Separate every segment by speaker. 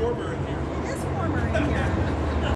Speaker 1: warmer in here.
Speaker 2: It is warmer in here.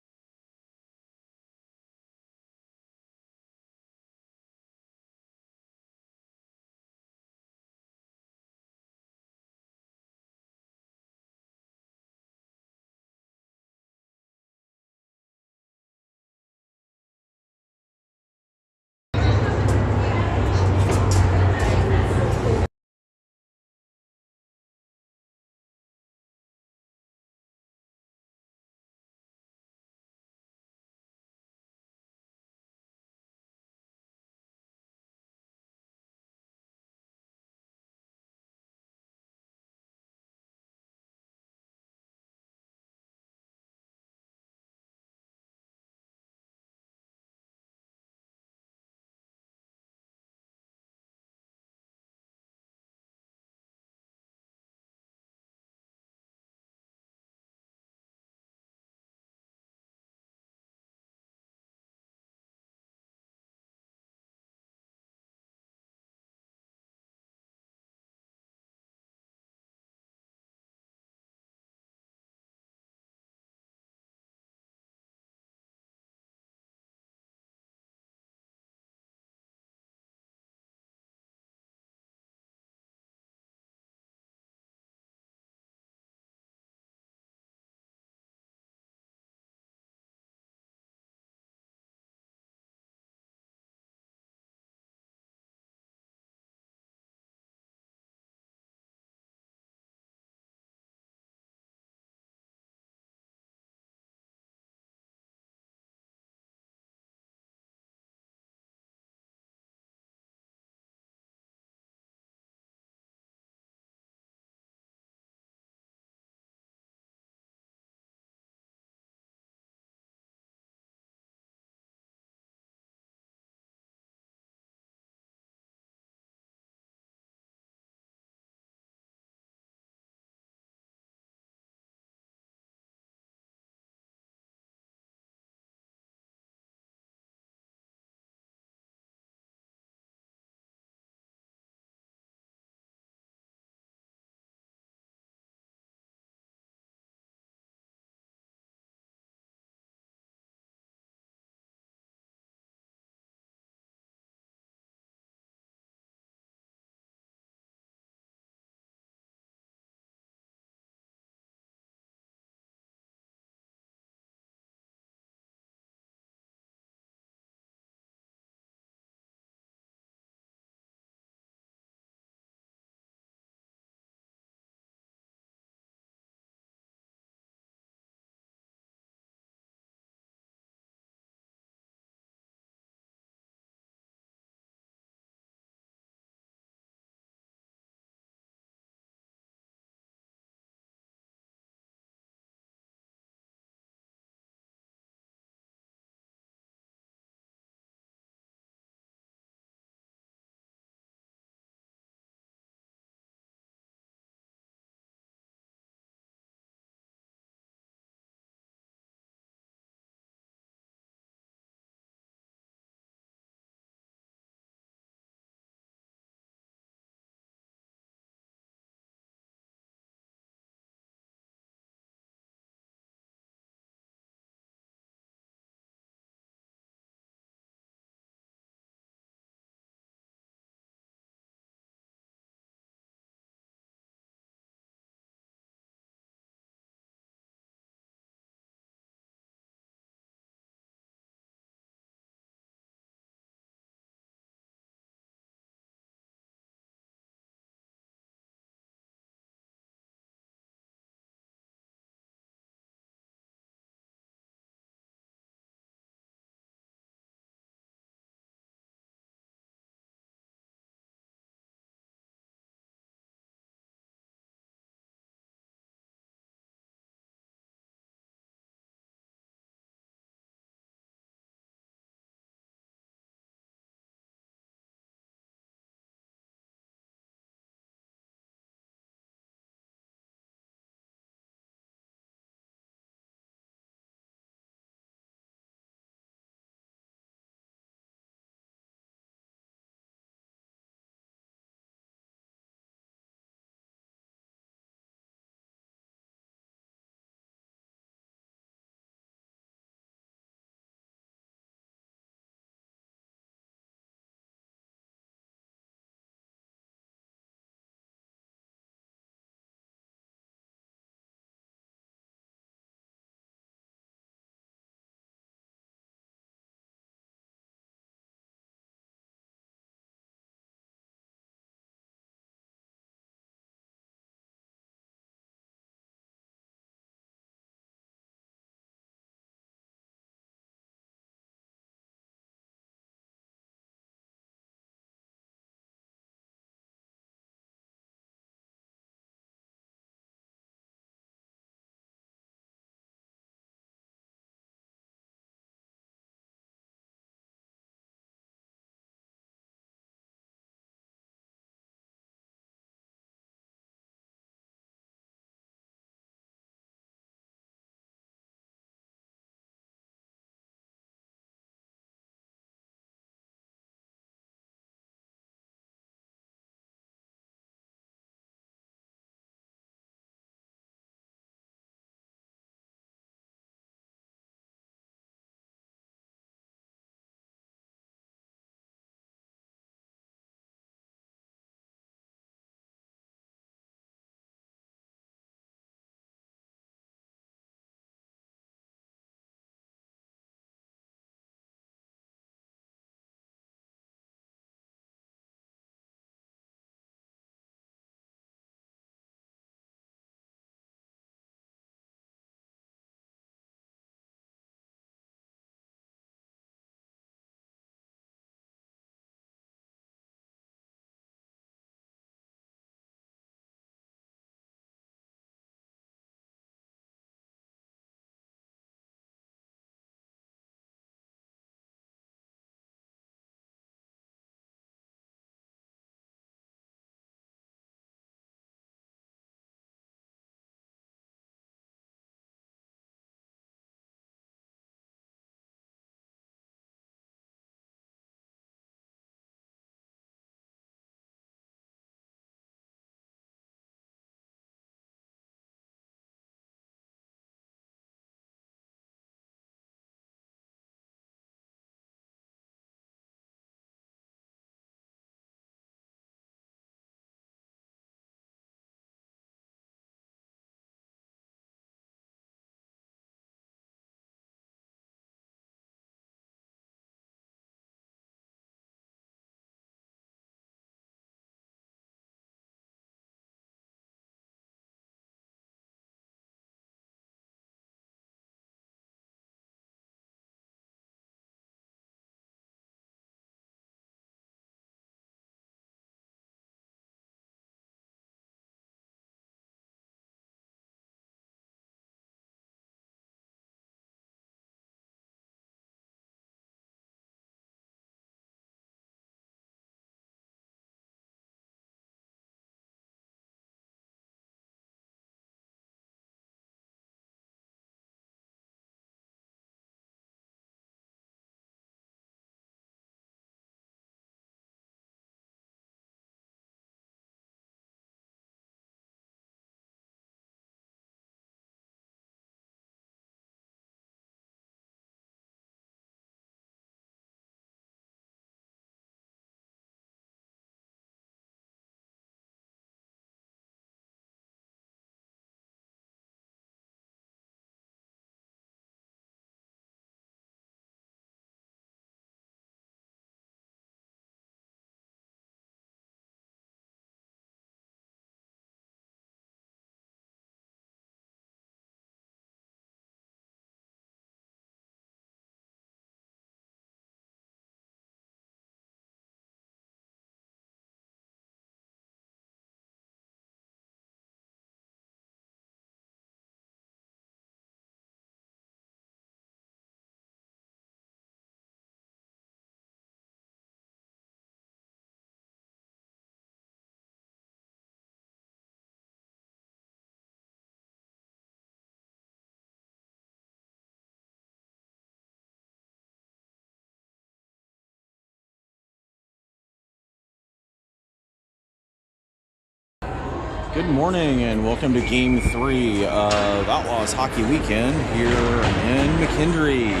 Speaker 1: Good morning and welcome to Game 3 of Outlaws Hockey Weekend here in McKendree.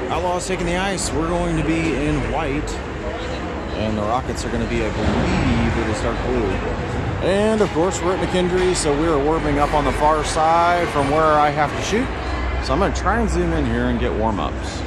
Speaker 1: Outlaws taking the ice. We're going to be in white, and the Rockets are going to be, I believe, it is dark blue. And of course, we're at McKendree, so we are warming up on the far side from where I have to shoot. So I'm going to try and zoom in here and get warm-ups.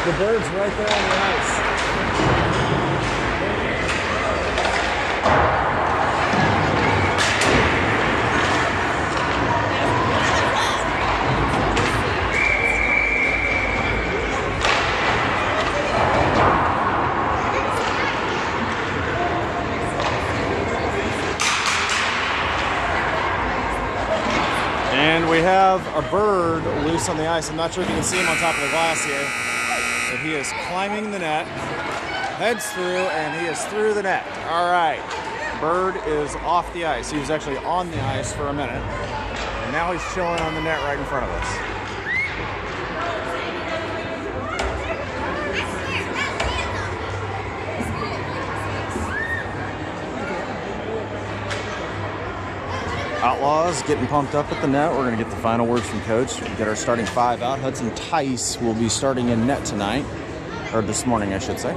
Speaker 1: The bird's right there on the ice. And we have a bird loose on the ice. I'm not sure if you can see him on top of the glass here. But he is climbing the net, heads through, and he is through the net. All right, bird is off the ice. He was actually on the ice for a minute, and now he's chilling on the net right in front of us. Outlaws getting pumped up at the net. We're going to get the final words from Coach. We get our starting five out. Hudson Tice will be starting in net tonight, or this morning, I should say.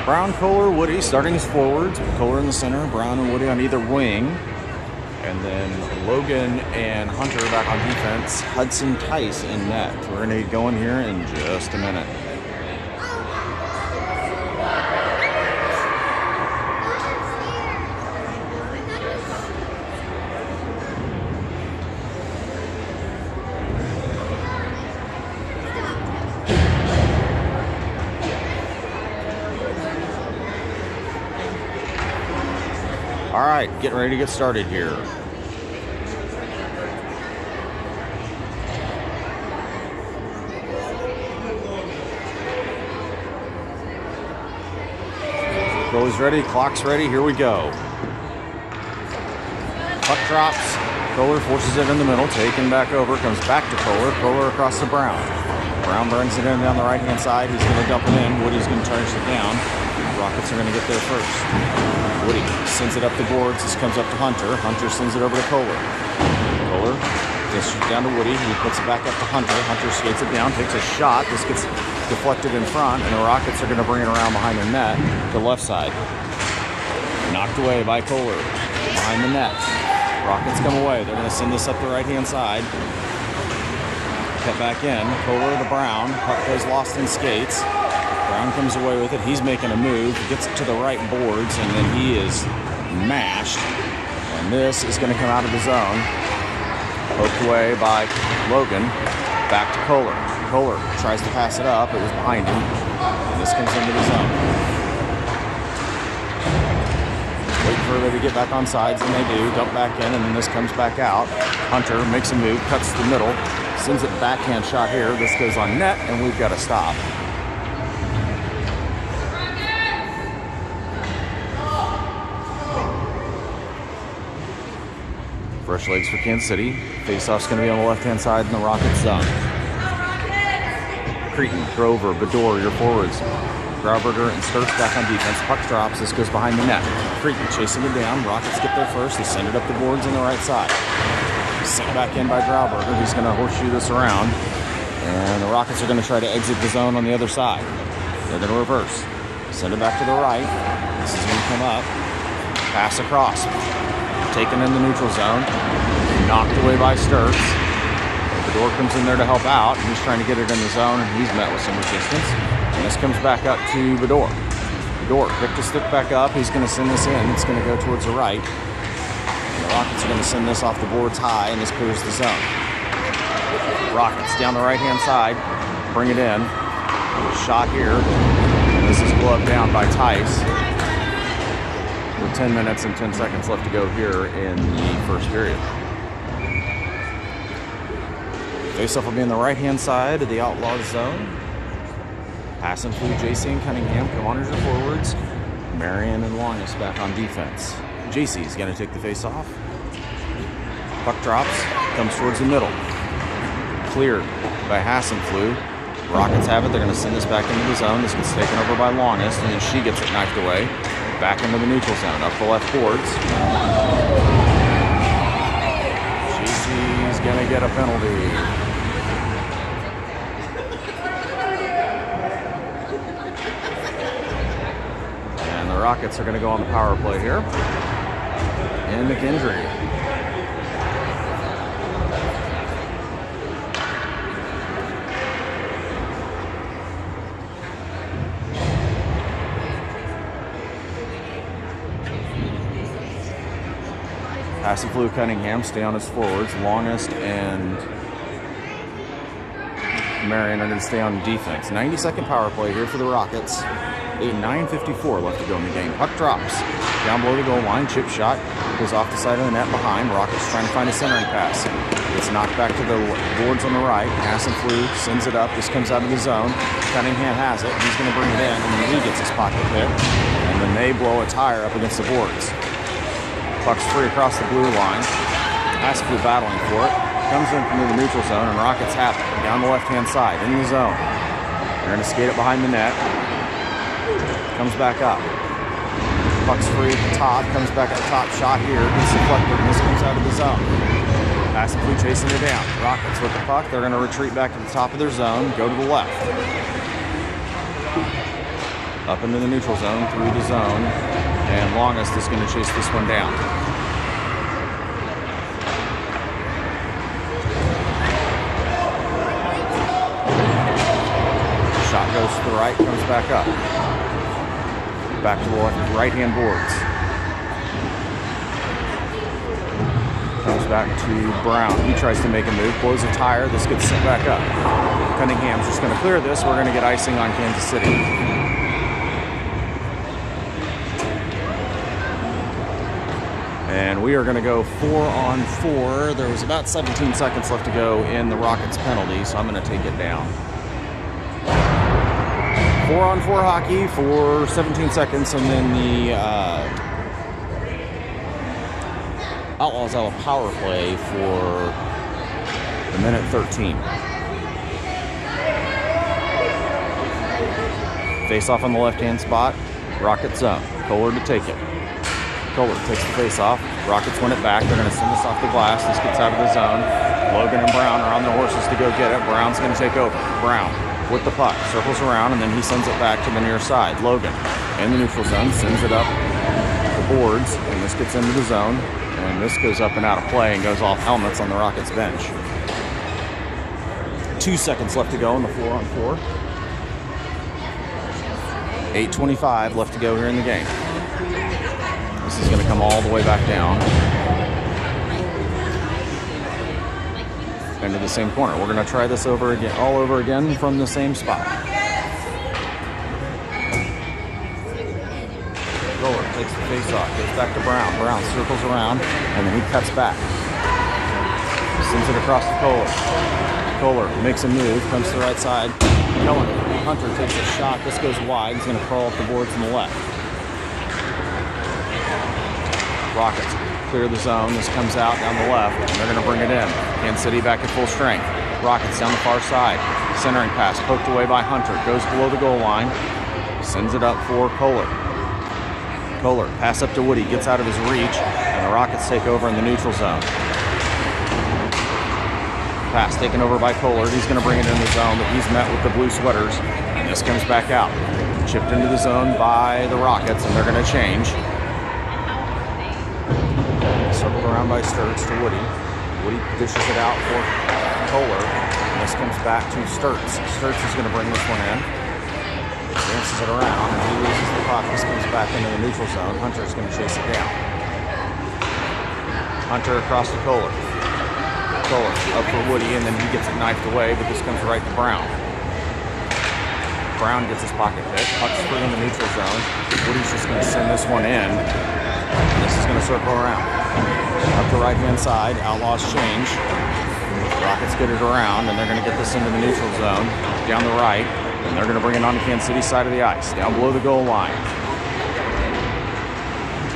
Speaker 1: Brown, Kohler, Woody starting as forwards. Kohler in the center, Brown and Woody on either wing. And then Logan and Hunter back on defense. Hudson, Tice in net. We're going to get going here in just a minute. All right, getting ready to get started here. Goalie's ready, clock's ready, here we go. Puck drops, Kohler forces it in the middle, taken back over, comes back to Kohler, Kohler across to Brown. Brown brings it in down the right-hand side, he's going to dump it in, Woody's going to charge it down. Rockets are going to get there first. Woody sends it up the boards. This comes up to Hunter. Hunter sends it over to Kohler. Kohler gets it down to Woody. He puts it back up to Hunter. Hunter skates it down, takes a shot. This gets deflected in front, and the Rockets are going to bring it around behind the net to the left side. Knocked away by Kohler behind the net. Rockets come away. They're going to send this up the right-hand side. Cut back in. Kohler to Brown. Puck goes lost in skates. Brown comes away with it. He's making a move. Gets it to the right boards, and then he is mashed. And this is going to come out of the zone. Poked away by Logan. Back to Kohler. Kohler tries to pass it up. It was behind him. And this comes into the zone. Wait for everybody to get back on sides, and they do. Dump back in, and then this comes back out. Hunter makes a move, cuts to the middle, sends it backhand shot here. This goes on net, and we've got to stop. Fresh legs for Kansas City. Faceoff's going to be on the left-hand side in the Rockets zone. Cretin, Grover, Bedore, your forwards. Grauberger and Sturz back on defense. Puck drops. This goes behind the net. Cretin chasing it down. Rockets get there first. They send it up the boards on the right side. Sent back in by Grauberger. He's going to horseshoe this around. And the Rockets are going to try to exit the zone on the other side. They're going to reverse. Send it back to the right. This is going to come up. Pass across. Taken in the neutral zone, knocked away by Sturz. Bedore comes in there to help out. He's trying to get it in the zone, and he's met with some resistance. And this comes back up to Bedore. Bedore picked the stick back up. He's going to send this in. It's going to go towards the right. And the Rockets are going to send this off the boards high, and this clears the zone. Rockets down the right-hand side, bring it in. Shot here. And this is gloved down by Tice. With 10 minutes and 10 seconds left to go here in the first period. Faceoff will be on the right-hand side of the Outlaws zone. Pass and flew JC and Cunningham. Come on as your forwards. Marion and Longus back on defense. JC is going to take the faceoff. Puck drops. Comes towards the middle. Cleared by Hassenflew. Rockets have it. They're going to send this back into the zone. This gets taken over by Longest, and then she gets it knifed away. Back into the neutral zone, up the left boards. GC's gonna get a penalty. And the Rockets are gonna go on the power play here in McKendree. Hassenflew, Cunningham stay on as forwards. Longest and Marion are going to stay on defense. 90-second power play here for the Rockets. 9:54 left to go in the game. Puck drops down below the goal line. Chip shot goes off the side of the net behind. Rockets trying to find a centering pass. It's knocked back to the boards on the right. Hassenflew sends it up. This comes out of the zone. Cunningham has it. He's going to bring it in, and then he gets his pocket pick. And then they blow a tire up against the boards. Puck's free across the blue line. Hassenflew battling for it. Comes in from the neutral zone, and Rockets have it. Down the left-hand side, in the zone. They're going to skate it behind the net. Comes back up. Puck's free at the top. Comes back at the top. Shot here. Gets deflected, and this comes out of the zone. Hassenflew chasing it down. Rockets with the puck. They're going to retreat back to the top of their zone. Go to the left. Up into the neutral zone, through the zone, and Longest is going to chase this one down. Shot goes to the right, comes back up. Back to the right-hand boards. Comes back to Brown. He tries to make a move, blows a tire. This gets sent back up. Cunningham's just going to clear this. We're going to get icing on Kansas City. And we are going to go 4-on-4. There was about 17 seconds left to go in the Rockets penalty, so I'm going to take it down. 4-on-4 hockey for 17 seconds, and then the Outlaws have a power play for the minute 13. Face off on the left-hand spot. Rockets zone. Kohler to take it. Kohler takes the face off. Rockets win it back. They're going to send this off the glass. This gets out of the zone. Logan and Brown are on their horses to go get it. Brown's going to take over. Brown with the puck, circles around, and then he sends it back to the near side. Logan in the neutral zone sends it up the boards, and this gets into the zone, and this goes up and out of play and goes off helmets on the Rockets bench. 2 seconds left to go in the 4-on-4. 8:25 left to go here in the game. This is going to come all the way back down into the same corner. We're going to try this over again, all over again from the same spot. Kohler takes the face off, goes back to Brown. Brown circles around, and then he cuts back. Sends it across to Kohler. Kohler makes a move, comes to the right side. Hunter takes a shot. This goes wide. He's going to crawl up the boards on the left. Rockets clear the zone. This comes out down the left, and they're going to bring it in. Kansas City back at full strength. Rockets down the far side. Centering pass poked away by Hunter. Goes below the goal line. Sends it up for Kohler. Kohler, pass up to Woody. Gets out of his reach, and the Rockets take over in the neutral zone. Pass taken over by Kohler. He's going to bring it in the zone, but he's met with the blue sweaters, and this comes back out. Chipped into the zone by the Rockets, and they're going to change. Circled around by Sturts to Woody. Woody dishes it out for Kohler, and this comes back to Sturts. Sturts is going to bring this one in. Dances it around, and he loses the puck. This comes back into the neutral zone. Hunter's going to chase it down. Hunter across to Kohler. Kohler up for Woody, and then he gets it knifed away, but this comes right to Brown. Brown gets his pocket hit. Puck's free in the neutral zone. Woody's just going to send this one in. And this is going to circle around. Up the right-hand side, Outlaws change. Rockets get it around, and they're going to get this into the neutral zone. Down the right, and they're going to bring it on the Kansas City side of the ice. Down below the goal line.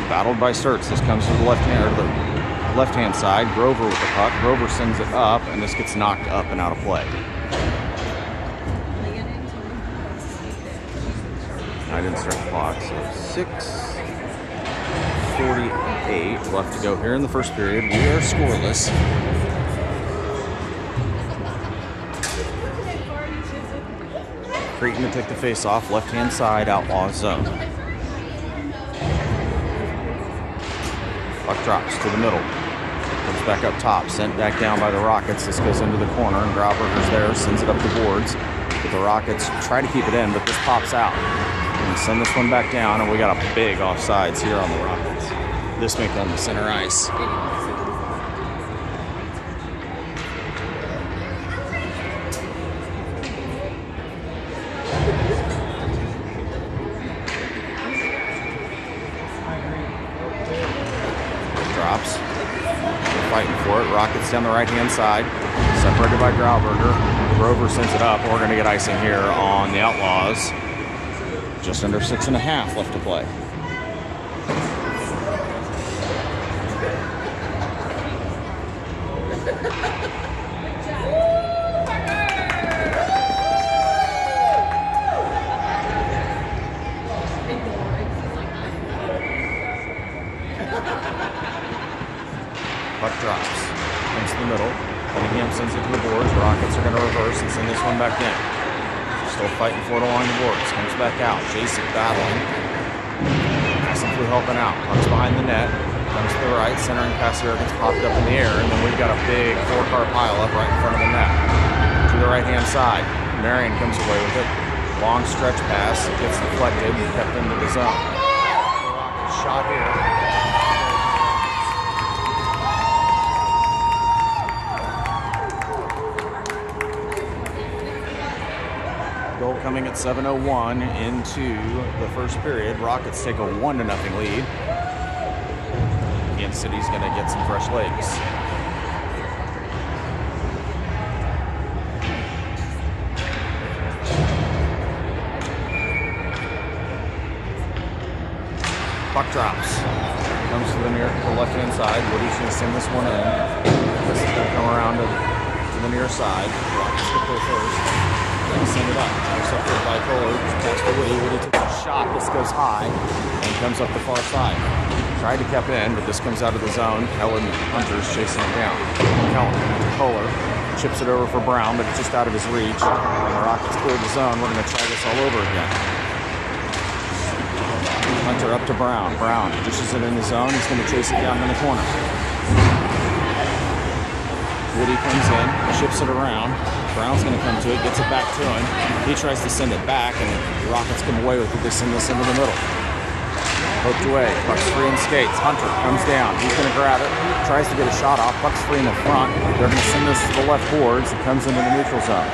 Speaker 1: Battled by Sturts. This comes to the left-hand side. Grover with the puck. Grover sends it up, and this gets knocked up and out of play. I didn't start the clock, so 6:48 left to go here in the first period. We are scoreless. Creighton to take the face off, left-hand side, Outlaws zone. Puck drops to the middle. Comes back up top, sent back down by the Rockets. This goes into the corner, and Grauberger's there, sends it up the boards. But the Rockets try to keep it in, but this pops out. And send this one back down, and we got a big offsides here on the Rockets. This may go on the center ice. Drops. They're fighting for it. Rockets down the right-hand side. Separated by Grauberger. Grover sends it up. We're going to get icing here on the Outlaws. Just under 6.5 left to play. Puck drops into the middle. Cunningham sends it to the boards. Rockets are going to reverse and send this one back in. Just Still fighting for it along the boards. Comes back out. Jason battling. Simply helping out. Pucks behind the net. Comes to the right. Centering pass here gets popped up in the air. And then we've got a big 4-car pile up right in front of the net. To the right-hand side. Marion comes away with it. Long stretch pass. Gets deflected and kept into the zone. Shot here. Goal coming at 7:01 into the first period. Rockets take a 1-0 lead. Kansas City's going to get some fresh legs. Puck drops. Comes to the left-hand side. Woody's going to send this one in. This is going to come around to the near side. Rockets get there first. Send it up. Intercepted by Kohler. Pass to Woody. Woody takes a shot. This goes high and comes up the far side. Tried to keep in, but this comes out of the zone. Helen Hunter's chasing it down. Helen to Kohler. Chips it over for Brown, but it's just out of his reach. And the Rockets cleared the zone. We're going to try this all over again. Hunter up to Brown. Brown dishes it in the zone. He's going to chase it down in the corner. Woody comes in, chips it around. Brown's going to come to it, gets it back to him. He tries to send it back, and the Rockets come away with it. They send this into the middle. Poked away, puck's free and skates. Hunter comes down, he's going to grab it, tries to get a shot off. Puck's free in the front. They're going to send this to the left boards. It comes into the neutral zone.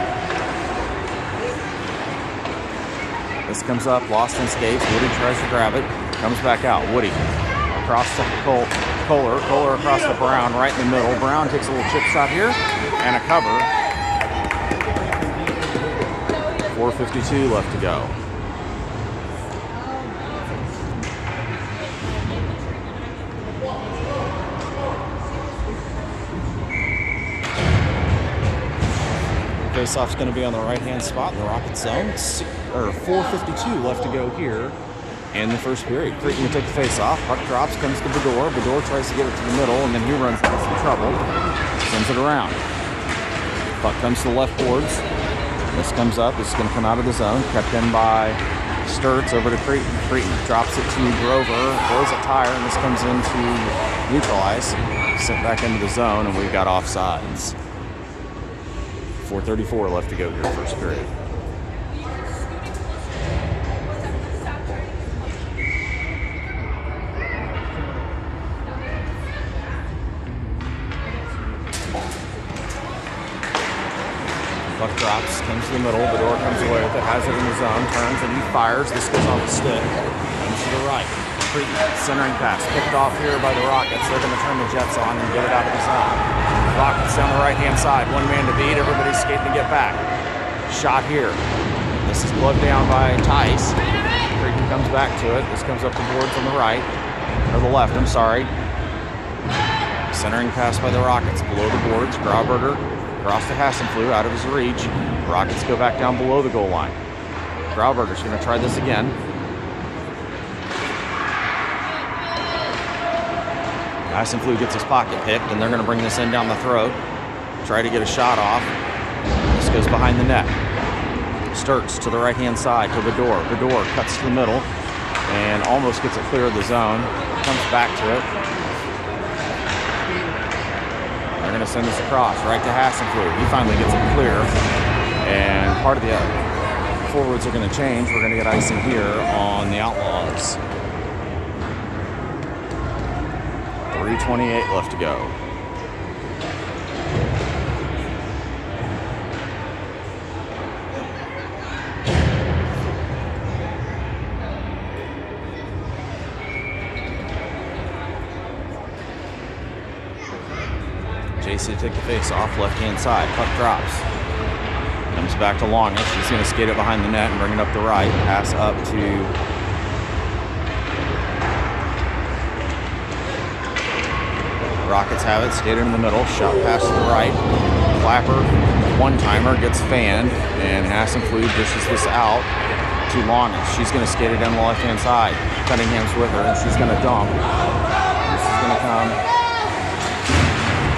Speaker 1: This comes up, lost in skates. Woody tries to grab it, comes back out. Woody across the Kohler. Kohler across to Brown, right in the middle. Brown takes a little chip shot here, and a cover. 4:52 left to go. Faceoff's going to be on the right-hand spot in the Rockets zone. 4:52 left to go here in the first period. Creighton will take the face-off. Puck drops, comes to Bedore. Bedore tries to get it to the middle, and then he runs into some trouble. Sends it around. Puck comes to the left boards. This comes up. This is going to come out of the zone. Kept in by Sturts over to Creighton. Creighton drops it to Grover. Blows a tire, and this comes into neutralize. Sent back into the zone, and we've got offsides. 4:34 left to go here, first period. Puck drops, comes to the middle. Bedore comes away with it, has it in the zone, turns, and he fires. This goes off the stick. Comes to the right. Creighton, centering pass. Picked off here by the Rockets. They're going to turn the Jets on and get it out of the zone. Rockets down the right-hand side. One man to beat. Everybody's skating to get back. Shot here. This is gloved down by Tice. Creighton comes back to it. This comes up the boards on the right. Or the left, I'm sorry. Centering pass by the Rockets. Below the boards. Grauberger across to Hassenflue, out of his reach. Rockets go back down below the goal line. Grauberger's going to try this again. Hassenflue gets his pocket picked, and they're going to bring this in down the throat. Try to get a shot off. This goes behind the net. Sturts to the right-hand side to Bedore. Bedore cuts to the middle and almost gets it clear of the zone. Comes back to it. They're going to send this across right to Hassenflue. He finally gets it clear. And part of the forwards are going to change. We're going to get icing here on the Outlaws. 3:28 left to go. JC to take the face off, left-hand side. Puck drops. Comes back to Longish. He's going to skate it behind the net and bring it up the right. Pass up to Rockets have it. Skated in the middle. Shot pass to the right. Clapper, one-timer, gets fanned. And Hassenflue dishes this out to Longish. She's going to skate it down the left-hand side. Cunningham's with her, and she's going to dump. This is going to come.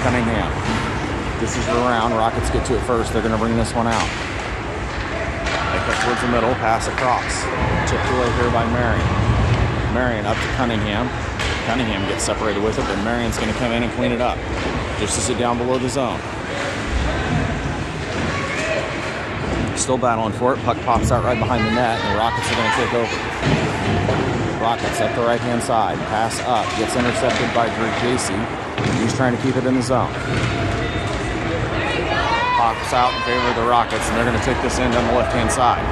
Speaker 1: Cunningham dishes it around. Rockets get to it first. They're going to bring this one out. Cut towards the middle, pass across. Tipped away here by Marion. Marion up to Cunningham. Cunningham gets separated with it, but Marion's going to come in and clean it up. Dishes it down below the zone. Still battling for it. Puck pops out right behind the net, and the Rockets are going to take over. Rockets up the right-hand side. Pass up. Gets intercepted by Drew Casey. He's trying to keep it in the zone. Pops out in favor of the Rockets, and they're going to take this in down the left-hand side.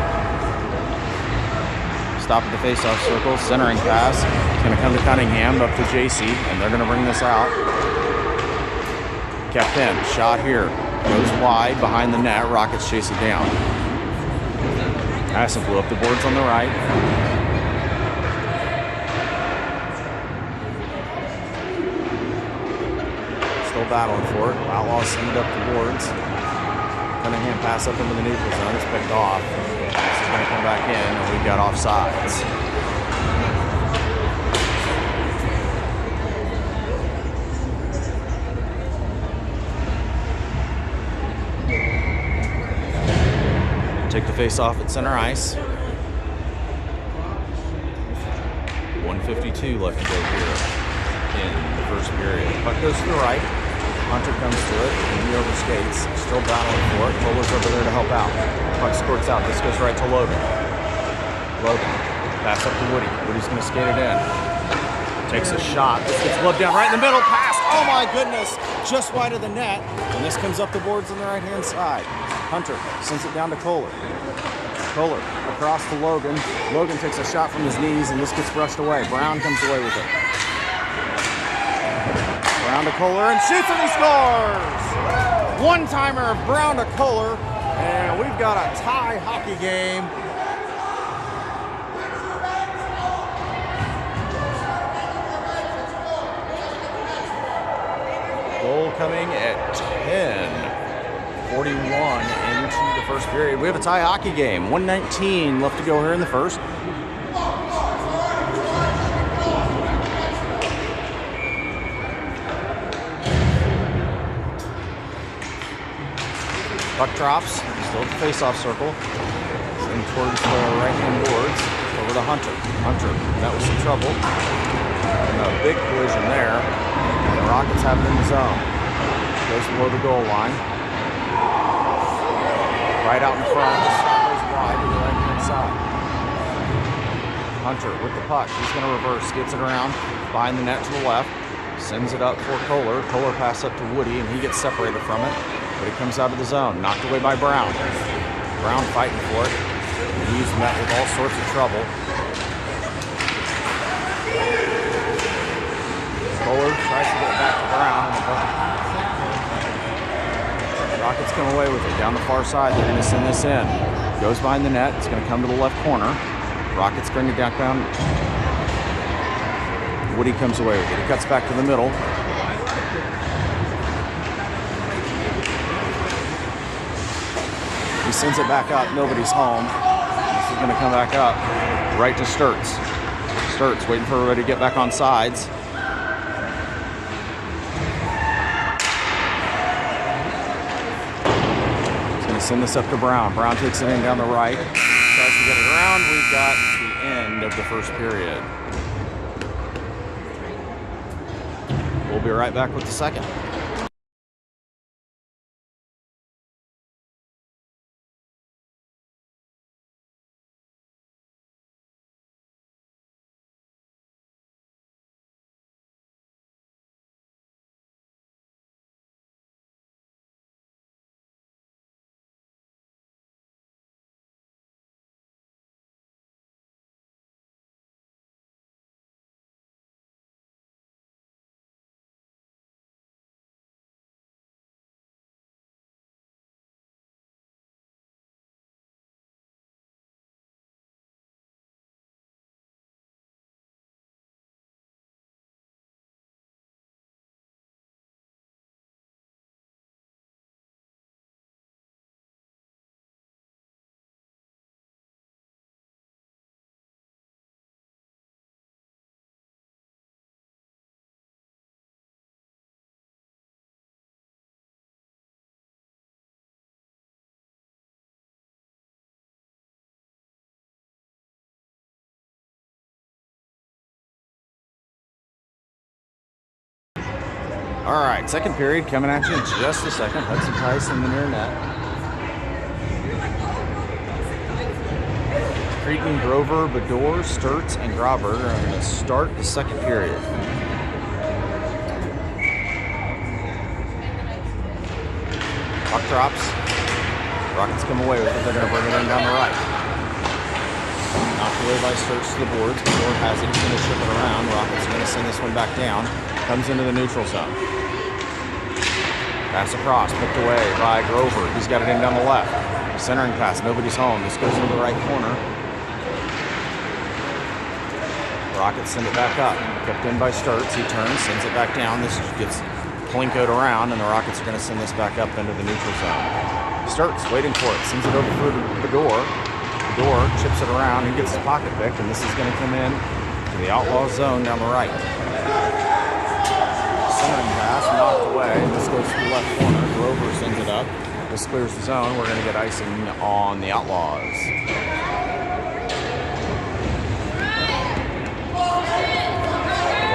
Speaker 1: Stop at the face-off circle. Centering pass. It's going to come to Cunningham, up to JC, and they're going to bring this out. Kept in. Shot here. Goes wide behind the net. Rockets chase it down. Pass and blew up the boards on the right. Still battling for it. Outlaws send it up the boards. Cunningham pass up into the neutral zone. It's picked off. This is going to come back in, and we've got offsides. Take the face off at center ice. 1:52 left to go here in the first period. Puck goes to the right. Hunter comes to it, and he overskates. Still battling for it. Fuller's over there to help out. Puck squirts out. This goes right to Logan. Logan. Pass up to Woody. Woody's going to skate it in. Takes a shot. This gets gloved down right in the middle. Pass. Oh my goodness. Just wide of the net. And this comes up the boards on the right-hand side. Hunter sends it down to Kohler. Kohler across to Logan. Logan takes a shot from his knees, and this gets brushed away. Brown comes away with it. Brown to Kohler and shoots, and he scores! One-timer of Brown to Kohler, and we've got a tie hockey game. Goal coming at 10:41 into the first period. We have a tie hockey game. 1:19 left to go here in the first. Puck drops, still at the face-off circle. In towards the right-hand boards. Over to Hunter. Hunter, that was some trouble. And a big collision there. And the Rockets have it in the zone. Goes below the goal line. Right out in front. The shot goes wide to the right-hand side. Hunter with the puck. He's going to reverse. Gets it around. Behind the net to the left. Sends it up for Kohler. Kohler pass up to Woody, and he gets separated from it. But he comes out of the zone. Knocked away by Brown. Brown fighting for it. And he's met with all sorts of trouble. Kohler tries to get it back to Brown. Rockets come away with it down the far side. They're going to send this in. Goes behind the net. It's going to come to the left corner. Rockets bring it down. Woody comes away with it. He cuts back to the middle. He sends it back up. Nobody's home. This is going to come back up. Right to Sturts. Sturts waiting for everybody to get back on sides. Send this up to Brown. Brown takes it in down the right. Tries to get it around. We've got the end of the first period. We'll be right back with the second. All right, second period coming at you in just a second. Hudson Tice in the near net. Cretan, Grover, Bedore, Sturts, and Grauber are going to start the second period. Puck drops. Rockets come away with it. They're going to bring it in down the right. Knocked away by Sturts to the boards. Bedore has it. He's going to ship it around. Rockets are going to send this one back down. Comes into the neutral zone. Pass across, picked away by Grover. He's got it in down the left. Centering pass, nobody's home. This goes into the right corner. Rockets send it back up. Kept in by Sturts. He turns, sends it back down. This gets plinkoed around, and the Rockets are going to send this back up into the neutral zone. Sturts waiting for it. Sends it over for Bedore. Bedore chips it around and gets his pocket picked, and this is going to come in to the Outlaws zone down the right. Centering pass, knocked away. This goes to the left corner. Grover sends it up. This clears the zone. We're going to get icing on the Outlaws.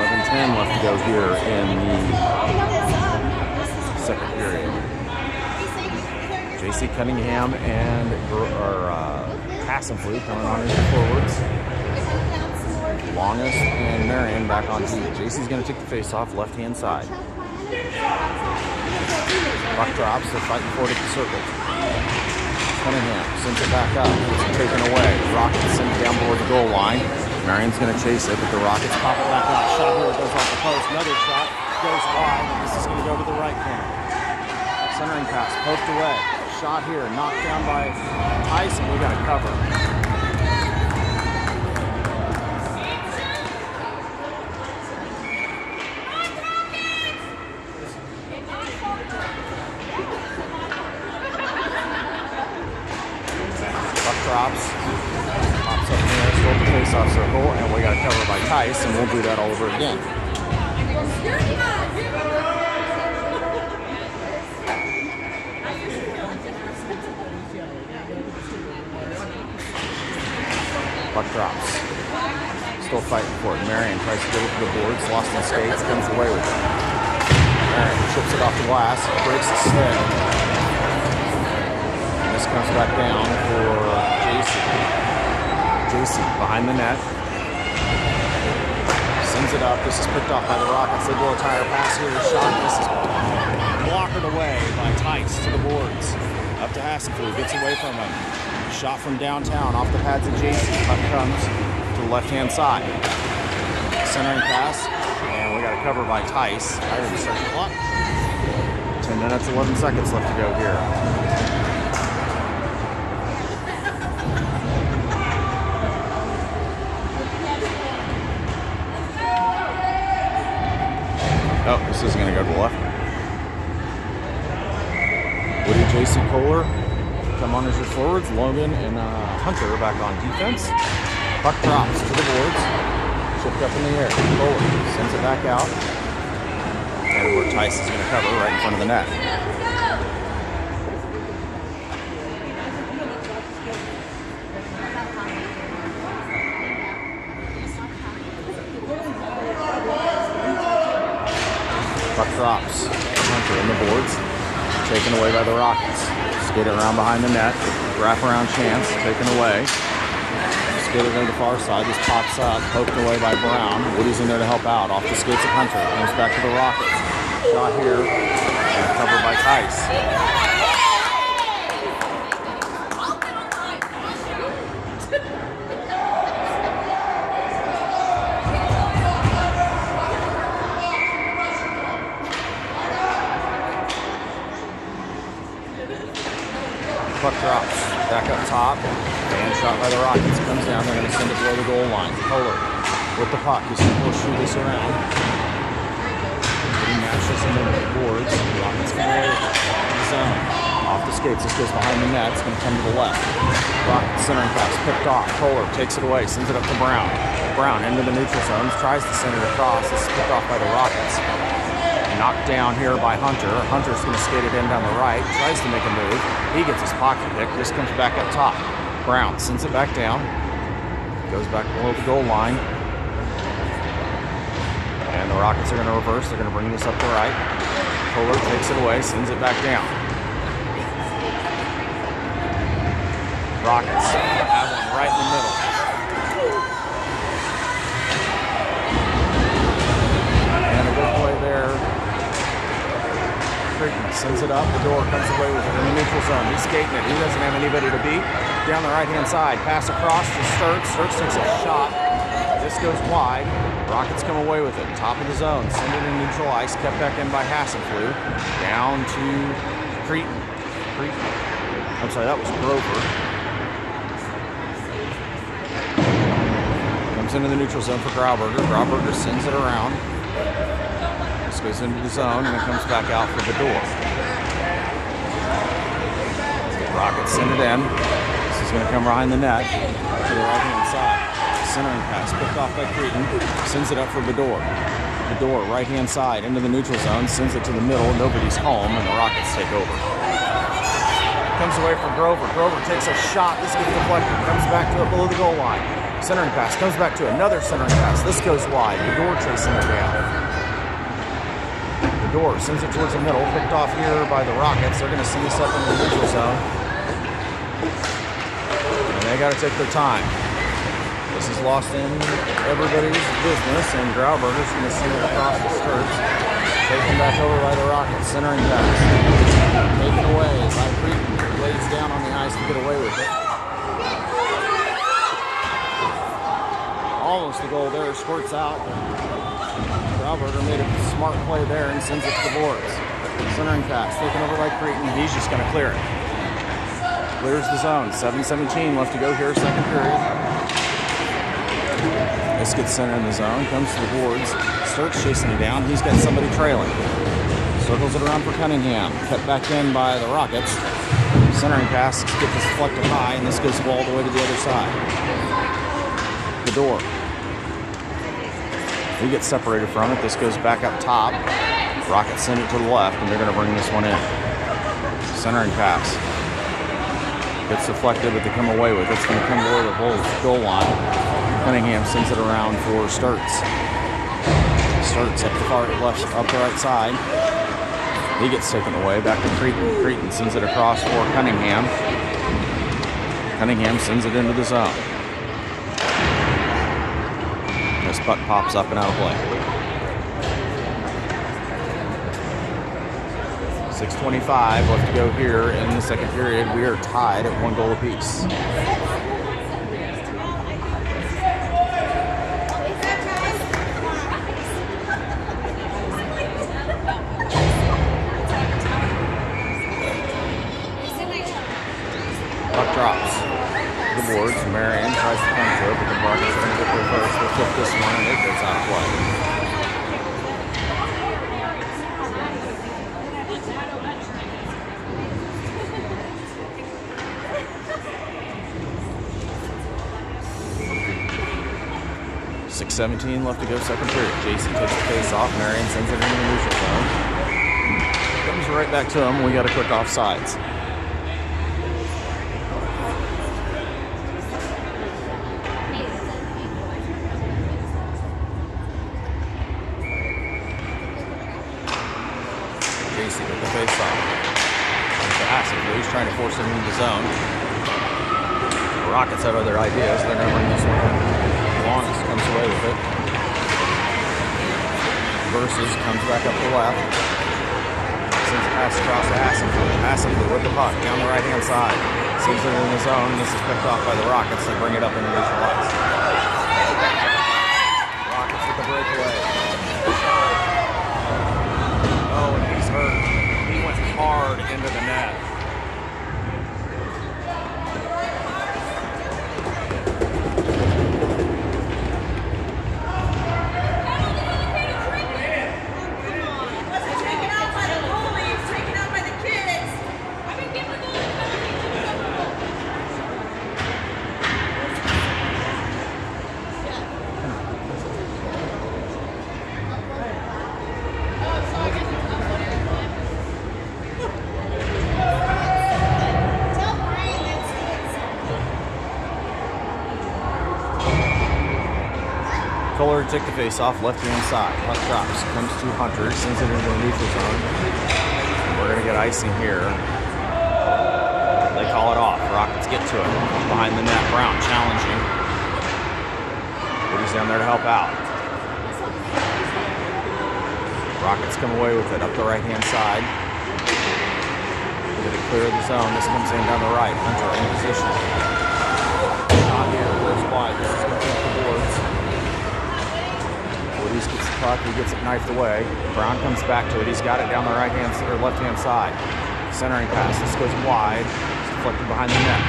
Speaker 1: 11:10 left to go here in the second period. J.C. Cunningham and Hassenflug coming on into forwards. Longest and Marion back on team. JC's going to take the face-off left-hand side. Puck drops. They're fighting for it at the circle. Cunningham sends it back up. It's taken away. Rockets send it down toward the goal line. Marion's going to chase it, but the Rockets pop it back out. Shot here goes off the post. Another shot goes wide. This is going to go to the right corner. Centering pass poked away. Shot here, knocked down by Tyson. We got to cover. Drops, pops up in there, still the face-off circle, and we got to cover by Tice, and we'll do that all over again. Puck drops. Still fighting for it. Marion tries to get it to the boards, lost in skates, comes away with it. Marion chips it off the glass, breaks the stick. This comes back down for JC behind the net. Sends it up. This is picked off by the Rockets. They blow a tire pass here. Shot. This is blockered away by Tice to the boards. Up to Hassenflug. Gets away from him. Shot from downtown off the pads of JC. Puck comes to the left-hand side. Centering pass. And we got a cover by Tice. I already start the clock. 10 minutes, 11 seconds left to go here. Oh, this is going to go to the left. Woody, J.C. Kohler come on as your forwards. Logan and Hunter back on defense. Puck drops to the boards. Chipped up in the air. Kohler sends it back out. And where Tice is going to cover right in front of the net. Puck drops. Hunter in the boards. Taken away by the Rockets. Skate it around behind the net. Wrap around chance. Taken away. Skate it to the far side. This pops up. Poked away by Brown. Woody's in there to help out. Off the skates of Hunter. Comes back to the Rockets. Shot here. And covered by Tice. Puck drops. Back up top. And shot by the Rockets. Comes down. They're going to send it below the goal line. Kohler with the puck. He's going to push through this around. He matches into the boards. The Rockets come away with it. Zone. Off the skates. This goes behind the net. It's going to come to the left. Rockets centering pass. Picked off. Kohler takes it away. Sends it up to Brown. Brown into the neutral zone. Tries to send it across. This is picked off by the Rockets. Knocked down here by Hunter. Hunter's going to skate it in down the right. Tries to make a move. He gets his pocket pick. This comes back up top. Brown sends it back down. Goes back below the goal line. And the Rockets are going to reverse. They're going to bring this up to right. Kohler takes it away, sends it back down. Rockets have one right in the middle. And a good play there. Creighton sends it up. The door comes away with it in the neutral zone. He's skating it. He doesn't have anybody to beat. Down the right-hand side. Pass across to Sturts. Sturts takes a shot. This goes wide. Rockets come away with it. Top of the zone. Send it in neutral ice. Kept back in by Hassenflue. Down to Creighton. I'm sorry, that was Grover. Comes into the neutral zone for Grauberger. Grauberger sends it around. This goes into the zone and then comes back out for the door. Rockets send it in. This is going to come behind the net to the right-hand side. Centering pass picked off by Creighton. Sends it up for Bedore. Bedore, right-hand side, into the neutral zone. Sends it to the middle. Nobody's home, and the Rockets take over. Comes away from Grover. Grover takes a shot. This gets deflected. Comes back to it below the goal line. Centering pass. Comes back to another centering pass. This goes wide. Bedore chasing it down. Bedore sends it towards the middle. Picked off here by the Rockets. They're going to send this up into the neutral zone. And they got to take their time. This is lost in everybody's business, and Grauberger's going to send it across the skirts. Taken back over by the Rockets. Centering pass. Taken away by Creighton. Lays down on the ice to get away with it. Almost the goal there. Squirts out. Grauberger made a smart play there and sends it to the boards. Centering pass. Taken over by Creighton. He's just going to clear it. Clears the zone. 7:17 left to go here, second period. This gets centered in the zone, comes to the boards, starts chasing it down. He's got somebody trailing. Circles it around for Cunningham. Kept back in by the Rockets. Centering pass gets deflected high, and this goes all the way to the other side. The door. He gets separated from it. This goes back up top. Rockets send it to the left, and they're going to bring this one in. Centering pass. Gets deflected, but they come away with it. It's going to come below the goal line. Cunningham sends it around for Sturts. Sturts up the far left, up the right side. He gets taken away back to Creighton. Creighton sends it across for Cunningham. Cunningham sends it into the zone. This puck pops up and out of play. 6:25 left to go here in the second period. We are tied at 1 goal apiece. Puck drops. The boards. Marion tries to come to it, but the Rockets are going to get there first. They'll flip this one, and it goes out of play. .17 left to go, second period. JC takes the face off. Marion sends it into the neutral zone. Comes right back to him. We got a quick offsides. JC with the face off. He's trying to force him into the zone. The Rockets have other ideas. They're going to bring this one in. Longest comes away with it. Versus comes back up the left. Sends a pass across to Hassenflue. Hassenflue with the puck down the right-hand side. Sends it in the zone. This is picked off by the Rockets. They bring it up into neutral ice. Rockets with the breakaway. Oh, and he's hurt. He went hard into the net. Kohler to take the face off, left hand side. Puck drops, comes to Hunter, sends it into the neutral zone. We're going to get icing here. They call it off. Rockets get to it. Behind the net, Brown challenging. Woody's down there to help out. Rockets come away with it up the right-hand side. Get it clear of the zone. This comes in down the right. Hunter in position. Shot here, goes wide. This is going to take the boards. Woody's gets the puck. He gets it knifed away. Brown comes back to it. He's got it down the right-hand or left-hand side. Centering pass. This goes wide. It's deflected behind the net.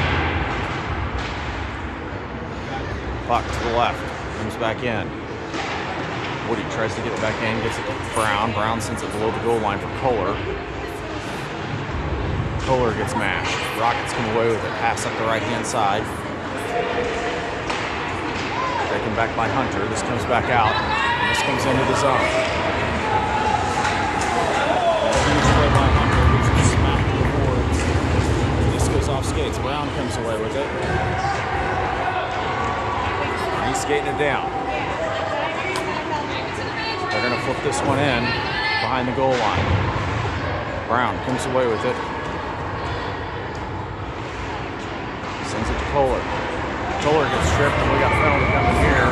Speaker 1: Puck to the left. Comes back in. Woody tries to get it back in, gets it to Brown. Brown sends it below the goal line for Kohler. Kohler gets mashed. Rockets come away with it. Pass up the right-hand side. Taken back by Hunter. This comes back out. And this comes into the zone. Huge play by Hunter. Gets it smacked to the boards. This goes off skates. Brown comes away with it. He's skating it down. They're going to flip this one in behind the goal line. Brown comes away with it. Sends it to Kohler. Kohler gets stripped, and we got a penalty coming here.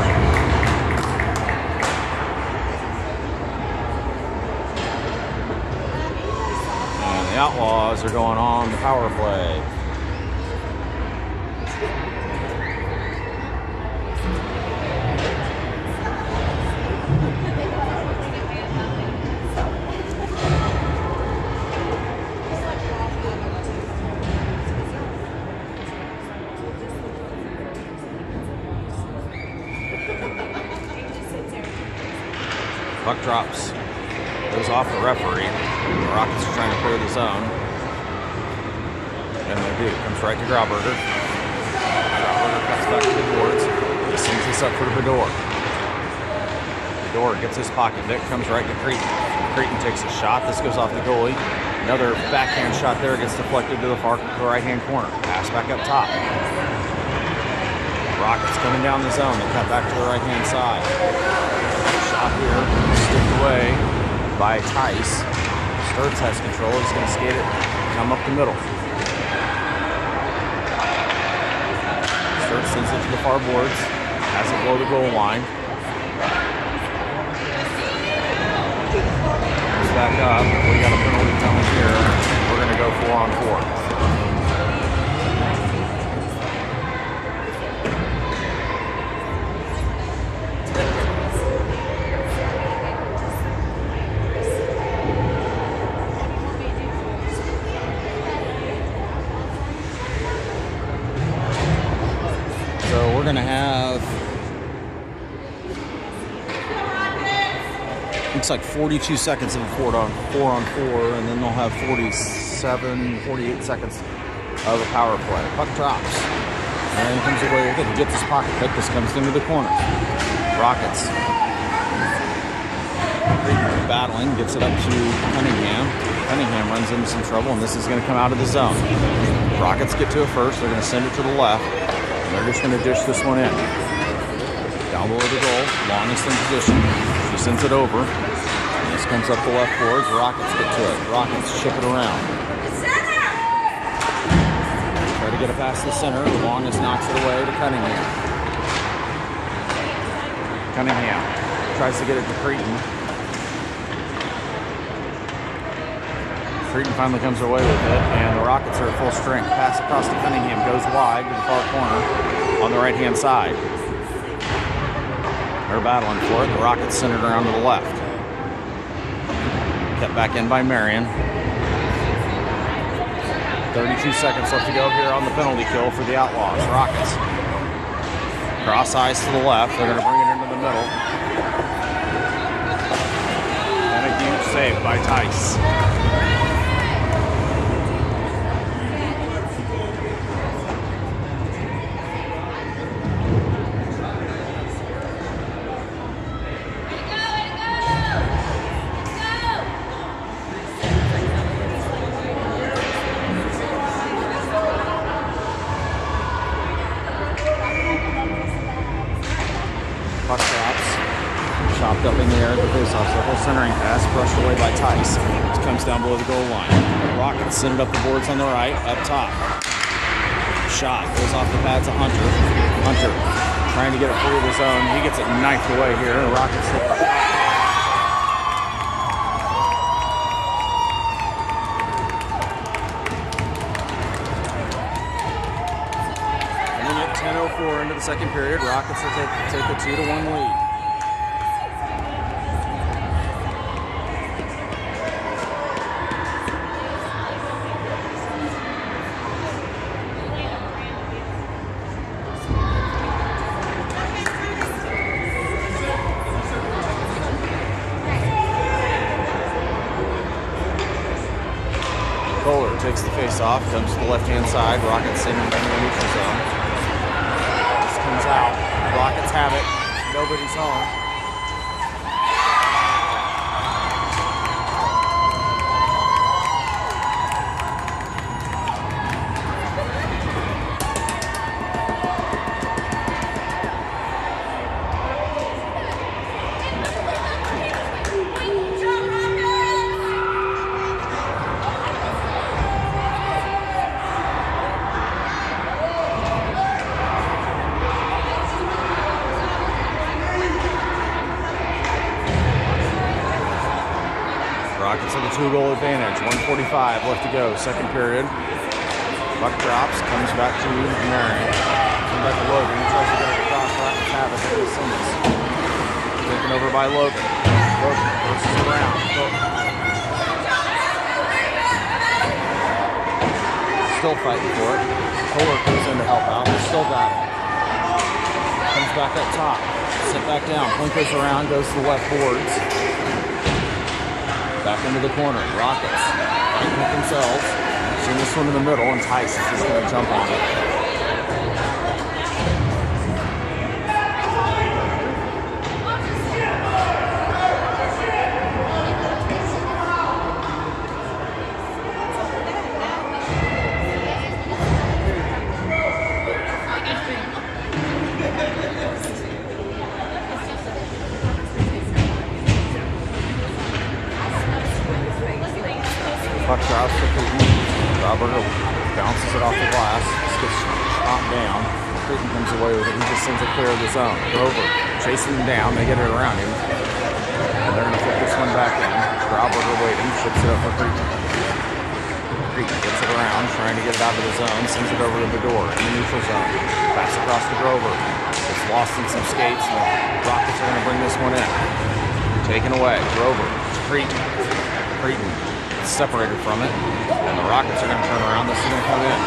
Speaker 1: And the Outlaws are going on the power play. Puck drops, goes off the referee. The Rockets are trying to clear the zone. And they do. Comes right to Grauberger. Grauberger cuts back to the boards. He sends this up for Bedore. Bedore gets his pocket. Nick comes right to Creighton. Creighton takes a shot. This goes off the goalie. Another backhand shot there gets deflected to the far right-hand corner. Pass back up top. Rockets coming down the zone. They cut back to the right-hand side. Shot here, stiffed away by Tice. Sturz has control. He's going to skate it, come up the middle. Sturz sends it to the far boards, has it below the goal line. Comes back up. We got a penalty coming here. We're going to go 4-on-4. We're going to have, looks like 42 seconds of a 4-on-4, and then they'll have 48 seconds of a power play. Puck drops, and he comes away with it. He gets his pocket pick. This comes into the corner. Rockets battling, gets it up to Cunningham. Cunningham runs into some trouble, and this is going to come out of the zone. Rockets get to it first. They're going to send it to the left. They're just going to dish this one in. Down below the goal, longest in position. She sends it over. And this comes up the left boards. Rockets get to it. Rockets ship it around. Try to get it past the center. The longest knocks it away to Cunningham. Cunningham tries to get it to Creighton. Creighton finally comes away with it, and the Rockets are at full strength. Pass across to Cunningham, goes wide to the far corner on the right-hand side. They're battling for it. The Rockets centered around to the left. Kept back in by Marion. 32 seconds left to go here on the penalty kill for the Outlaws. Rockets. Cross ice to the left. They're going to bring it into the middle. And a huge save by Tice. Puck drops. chopped up in the air at the faceoff circle. Centering pass brushed away by Tice. Comes down below the goal line. Rockets send it up the boards on the right, up top. Shot goes off the pads of Hunter. Hunter trying to get it free of his own. He gets it knifed away here. Rockets take the shot. And then at 10:04 into the second period, Rockets will take a 2-1 lead. Kohler takes the face off, comes to the left-hand side. Rockets send him into the neutral zone. This comes out. Rockets have it. Nobody's home. Rockets have a 2-goal advantage. 1:45 left to go. Second period. Puck drops. Comes back to Marion. Comes back to Logan. He tries to get it across. Rockets have it. Here's Simmons. Taken over by Logan. Logan versus around. Still fighting for it. Kohler goes in to help out. They still got it. Comes back up top. Set back down. Point goes around. Goes to the left boards. Back into the corner. Rockets fighting with themselves. Seeing this one in the middle, and Tice is just going to jump on it. Puck drops to Creighton. Robert bounces it off the glass. Just gets shot down. Creighton comes away with it. He just sends it clear of the zone. Grover chasing him down. They get it around him. And they're going to flip this one back in. Robert waiting. Ships it up for Creighton. Creighton gets it around. Trying to get it out of the zone. Sends it over to the door in the neutral zone. Pass across to Grover. It's lost in some skates. And the Rockets are going to bring this one in. Taken away. Grover to Creighton. Creighton separated from it, and the Rockets are going to turn around. This is going to come in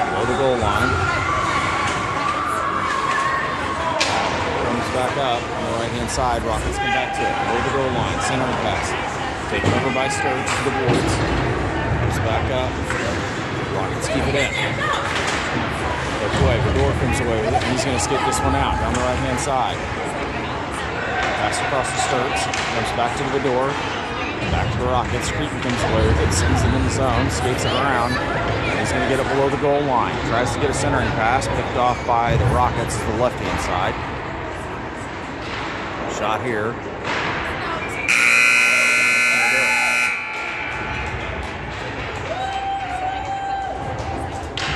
Speaker 1: below the goal line. Comes back up on the right-hand side. Rockets come back to it below the goal line. Centering pass taken over by Sturge to the boards. Comes back up. Rockets keep it in. Gets away. Bedore comes away with it. He's going to skip this one out down the right-hand side. Pass across the Sturge, comes back to the door, back to the Rockets. Creighton comes away with it, sends it in the zone, skates it around, and he's going to get it below the goal line. Tries to get a centering pass, picked off by the Rockets to the left-hand side. Shot here.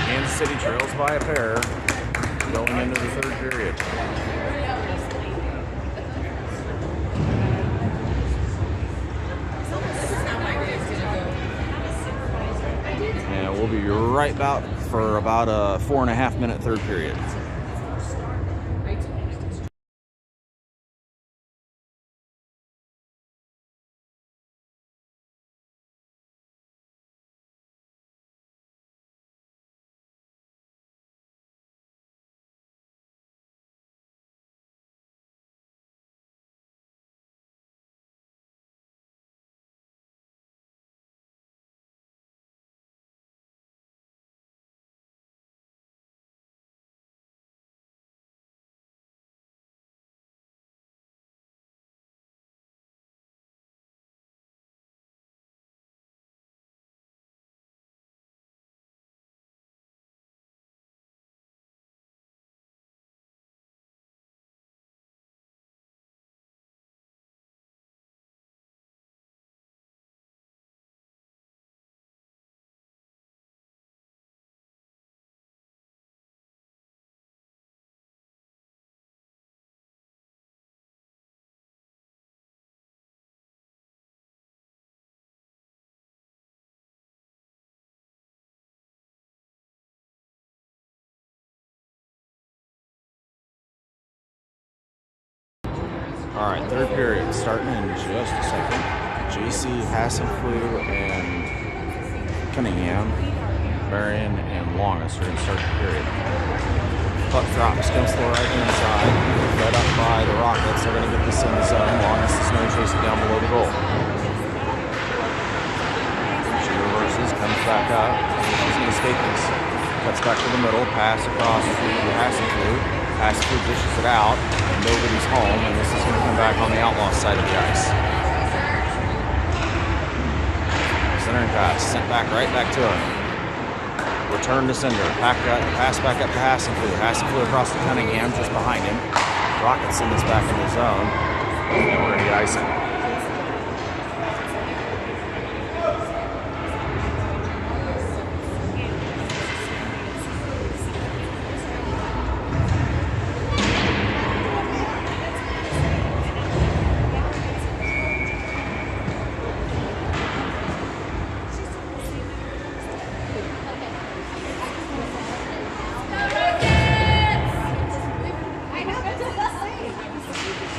Speaker 1: Kansas City trails by a pair going into the third period. We'll be right back for about a 4.5-minute third period. All right, third period starting in just a second. JC, Hassenflew, and Cunningham, Marion, and Longest are going to start the period. Puck drops, comes to the right-hand side, led up by the Rockets. They're going to get this in the zone. Longest is going to chase it down below the goal. She reverses, comes back up. She's going to skate this. Cuts back to the middle, pass across to Hassenflew. Hassenflew dishes it out. Nobody's home, and this is going to come back on the Outlaws side of the ice. Centering pass, sent back right back to him. Return to sender, pass back up to Hassenflew. Hassenflew across to Cunningham, just behind him. Rockets send this back in the zone, and we're going to be icing.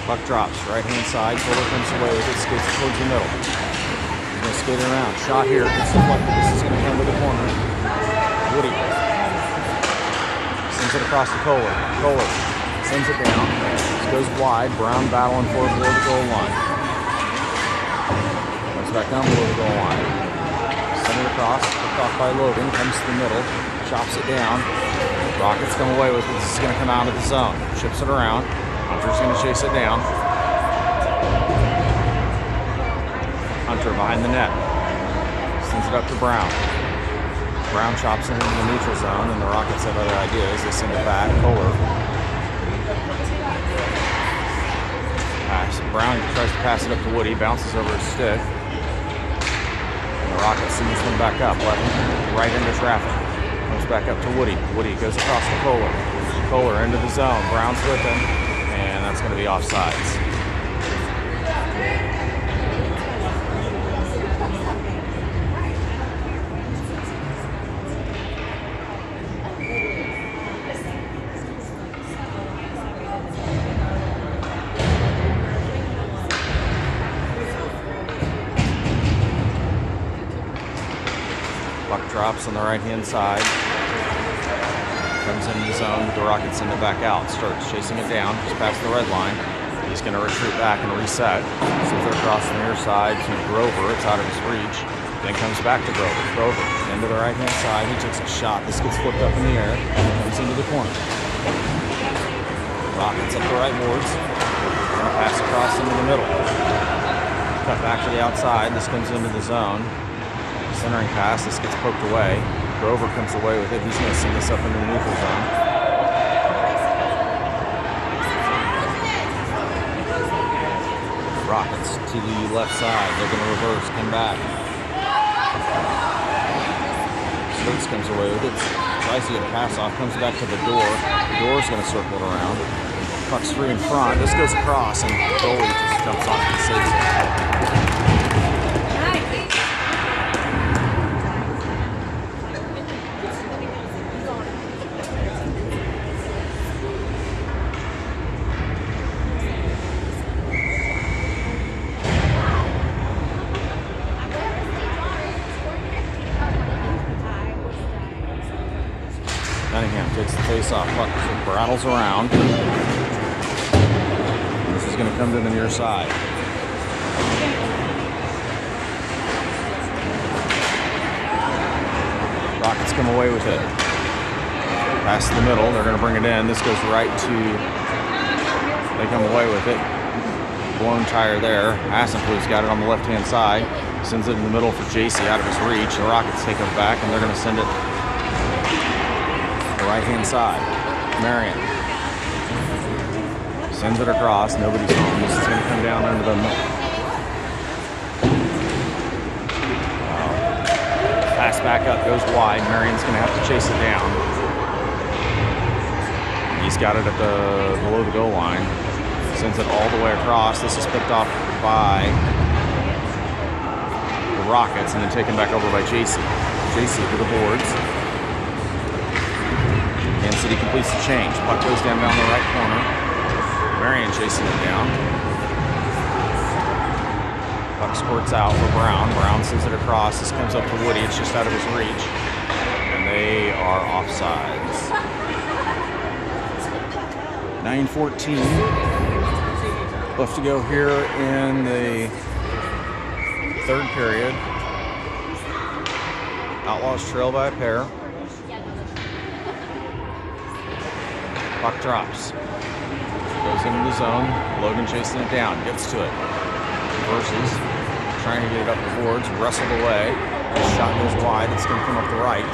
Speaker 1: Puck drops, right-hand side, Fuller comes away with it, skates it towards the middle. He's going to skate it around. Shot here, gets deflected. This is going to come to the corner. Woody sends it across to Kohler. Kohler sends it down. This goes wide. Brown battling for it below the goal line. Comes back down below the goal line. Send it across, picked off by Logan, comes to the middle, chops it down. Rockets come away with it. This is going to come out of the zone. Chips it around. Hunter's going to chase it down. Hunter behind the net. Sends it up to Brown. Brown chops it into the neutral zone, and the Rockets have other ideas. They send it back. Kohler. Brown tries to pass it up to Woody. Bounces over his stick. And the Rockets send this one back up. Right into traffic. Comes back up to Woody. Woody goes across to Kohler. Kohler into the zone. Brown's with him. And that's going to be offsides. Puck drops on the right-hand side. Comes into the zone, but the Rockets send it back out. Starts chasing it down, just past the red line. He's going to retreat back and reset. Sends it across the near side to Grover. It's out of his reach. Then comes back to Grover. Grover into the right-hand side. He takes a shot. This gets flipped up in the air. Comes into the corner. Rockets up the right boards. Going to pass across into the middle. Cut back to the outside. This comes into the zone. Centering pass. This gets poked away. Grover comes away with it. He's going to send this up into the neutral zone. Rockets to the left side. They're going to reverse, come back. Stokes comes away with it. Tries to get a pass off, comes back to the door. The door's going to circle it around. Puck's free in front. This goes across, and the goalie just jumps on it and saves it. Cunningham takes the face-off. Puck rattles around. This is going to come to the near side. Rockets come away with it. Pass to the middle. They're going to bring it in. This goes right to... They come away with it. Blown tire there. Hassenflew's got it on the left-hand side. Sends it in the middle for JC out of his reach. The Rockets take it back, and they're going to send it right-hand side. Marion sends it across. Nobody's home. This is going to come down under the pass back up, goes wide. Marion's going to have to chase it down. He's got it at the below the goal line. Sends it all the way across. This is picked off by the Rockets and then taken back over by JC. JC to the boards. Kansas City completes the change. Puck goes down the right corner. Marion chasing it down. Puck squirts out for Brown. Brown sends it across. This comes up to Woody. It's just out of his reach. And they are offsides. 9:14 left to go here in the third period. Outlaws trail by a pair. Puck drops. Goes into the zone. Logan chasing it down. Gets to it. Versus trying to get it up the boards. Wrestled away. The shot goes wide. It's going to come up the right.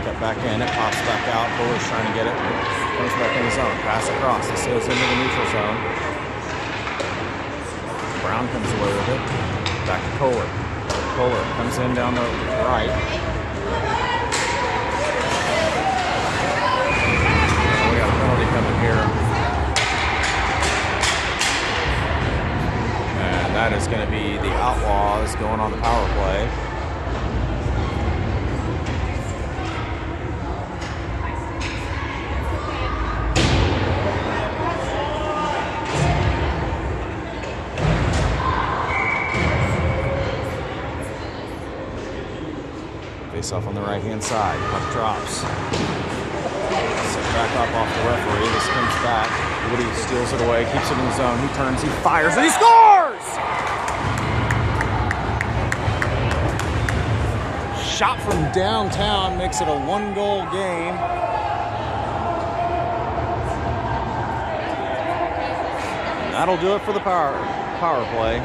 Speaker 1: Cut back in. It pops back out. Buller's trying to get it. Comes back in the zone. Pass across. This goes into the neutral zone. Brown comes away with it. Back to Kohler. Kohler comes in down the right. We got a penalty coming here. And that is going to be the Outlaws going on the power play. Face off on the right-hand side. Puck drops. Set back up off the referee. This comes back. Woody steals it away, keeps it in the zone. He turns, he fires, and he scores! Shot from downtown makes it a one-goal game. And that'll do it for the power play.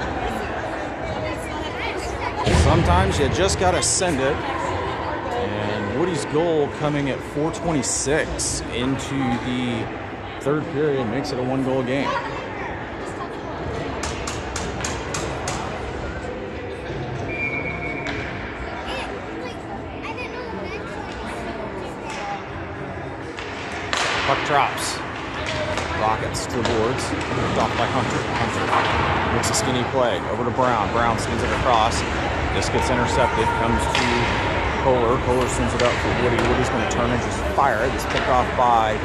Speaker 1: Sometimes you just got to send it. Woody's goal coming at 4:26 into the third period makes it a one-goal game. Puck drops. Rockets to the boards. Picked off by Hunter. Hunter makes a skinny play. Over to Brown. Brown sends it across. This gets intercepted. Comes to Kohler. Kohler sends it up for Woody. Woody's going to turn and just fire it. It's picked off by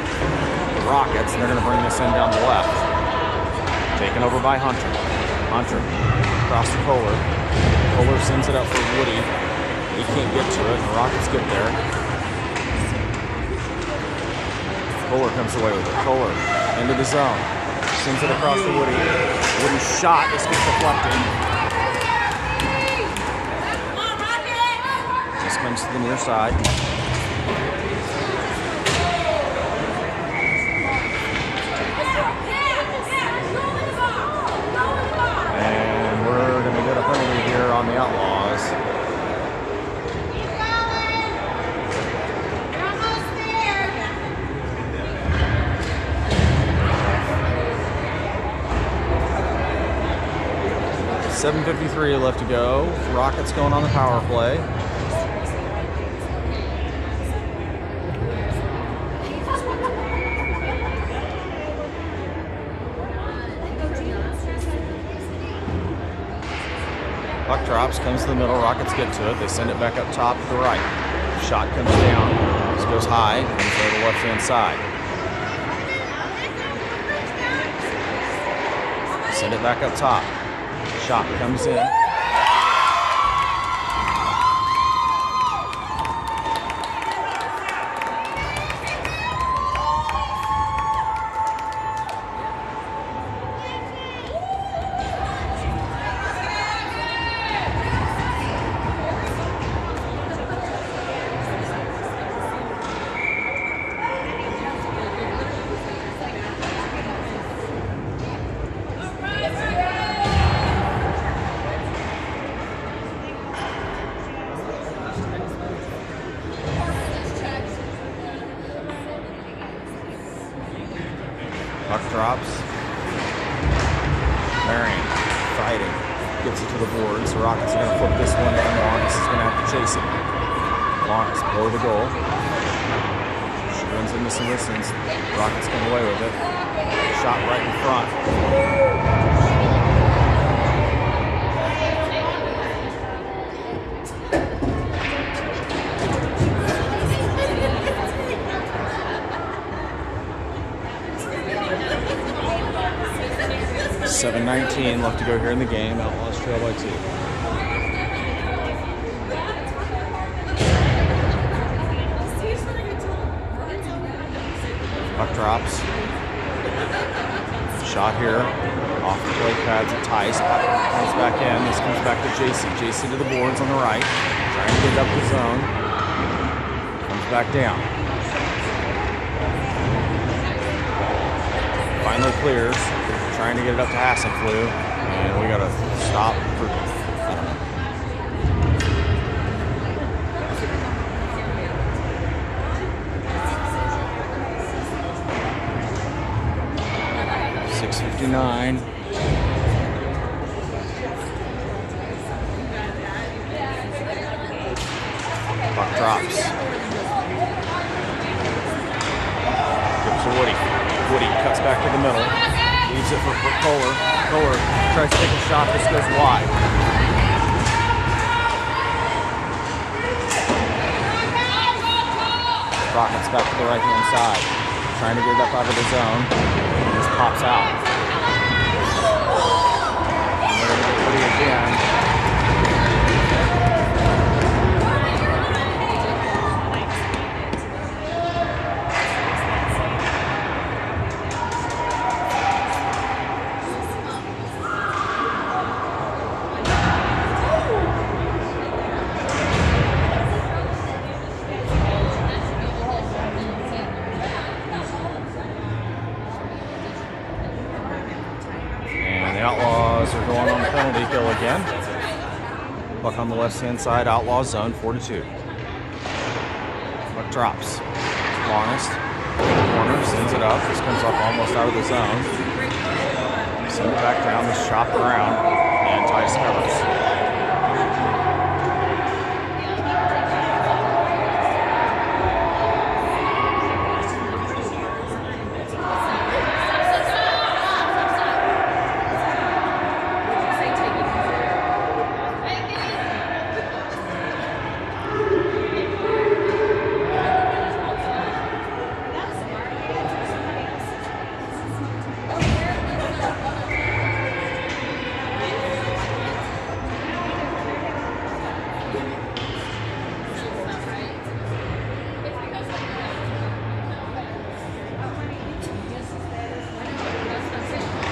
Speaker 1: the Rockets, and they're going to bring this in down the left. Taken over by Hunter. Hunter across to Kohler. Kohler sends it up for Woody. He can't get to it. The Rockets get there. Kohler comes away with it. Kohler into the zone. Sends it across to Woody. Woody's shot. This gets deflected. Comes to the near side. And we're going to get a penalty here on the Outlaws. .753 left to go. Rockets going on the power play. Puck drops, comes to the middle, Rockets get to it, they send it back up top to the right. Shot comes down, this goes high, comes over the left-hand side. Send it back up top. Shot comes in. Puck drops. Marion fighting. Gets it to the boards. The Rockets are going to flip this one in. Lawrence is going to have to chase it. Lawrence below the goal. She runs into some distance. Rockets come away with it. Shot right in front. 7:19 left to go here in the game. Outlaws trail by 2. Puck drops. Shot here. Off the play pads of Tice. Comes back in. This comes back to JC. JC to the boards on the right. Trying to get up the zone. Comes back down. Finally clears. Trying to get it up to Hassenflew. And we got to stop for... I don't know. 6:59. Puck drops. Gives to Woody. Woody cuts back to the middle. Leaves it for Kohler. Kohler tries to take a shot. This goes wide. Rockets back to the right-hand side. Trying to get it up out of the zone. And just pops out. And we're going to get Woody again. The Outlaws are going on the penalty kill again. Puck on the left-hand side, Outlaws zone, 4-2. Puck drops. Longest. Corner, sends it up. This comes up almost out of the zone. Send it back down, this chopped around, and Tice covers.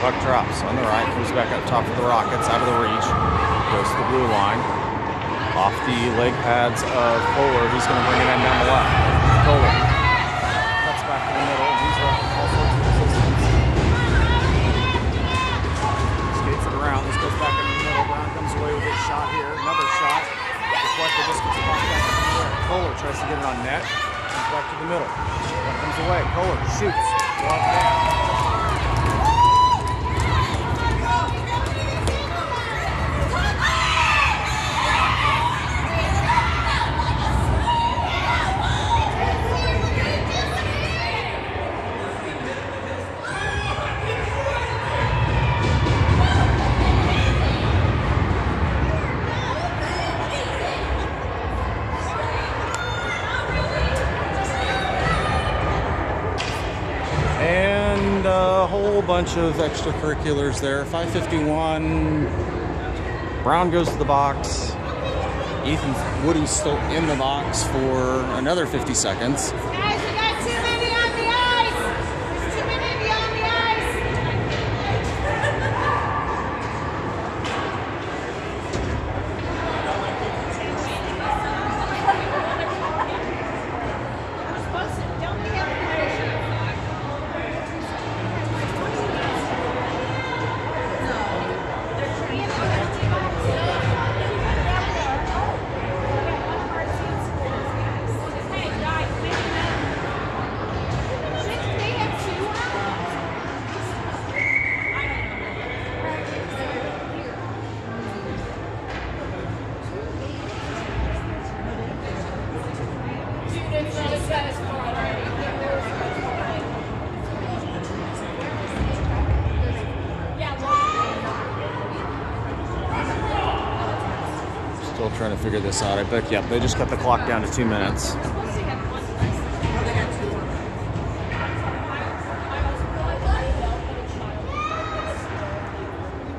Speaker 1: Puck drops on the right, comes back up top of the Rockets, out of the reach, goes to the blue line, off the leg pads of Kohler. He's going to bring it in down the left. Kohler cuts back to the middle. He's left all sorts of resistance. Skates it around. This goes back into the middle. Brown comes away with his shot here. Another shot. Deflected. This gets popped back into the middle. Kohler tries to get it on net. Comes back to the middle. That comes away. Kohler shoots. Well down. And a whole bunch of extracurriculars there. 5:51. Brown goes to the box. Ethan Woody's still in the box for another 50 seconds.
Speaker 2: Guys, we got too many on the ice. Too many on the ice. Don't be
Speaker 1: Still trying to figure this out. I bet, yeah, they just cut the clock down to 2 minutes.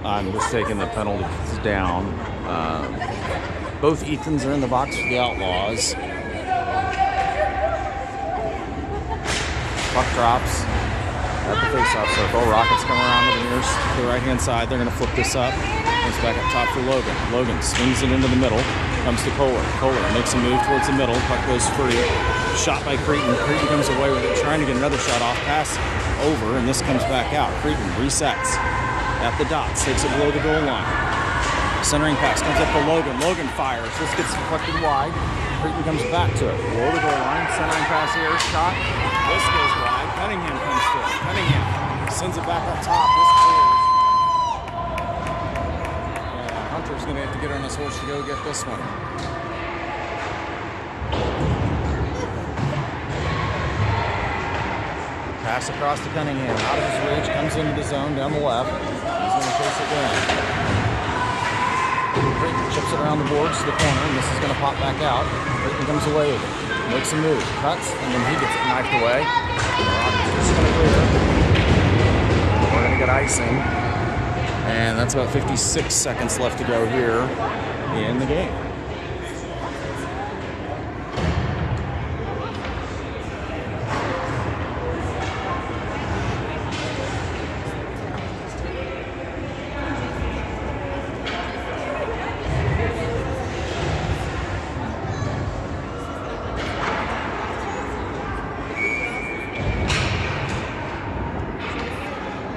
Speaker 1: I'm just taking the penalties down. Both Ethans are in the box for the Outlaws. Puck drops at the face-off circle. Rockets come around to the right-hand side. They're going to flip this up. Comes back up top for Logan. Logan swings it into the middle. Comes to Kohler. Kohler makes a move towards the middle. Puck goes free. Shot by Creighton. Creighton comes away with it, trying to get another shot off. Pass over, and this comes back out. Creighton resets at the dots. Takes it below the goal line. Centering pass comes up to Logan. Logan fires. This gets deflected wide. Creighton comes back to it. Below the goal line. Centering pass here. Shot. This goes wide. Cunningham comes to it. Cunningham sends it back up top. This clears. Hunter's going to have to get on his horse to go get this one. Pass across to Cunningham. Out of his reach. Comes into the zone down the left. He's going to chase it down. Creighton chips it around the boards to the corner, and this is going to pop back out. Creighton comes away with it. Makes a move. Cuts, and then he gets it knifed away. The Rockets just going to clear. We're going to get icing. And that's about 56 seconds left to go here in the game.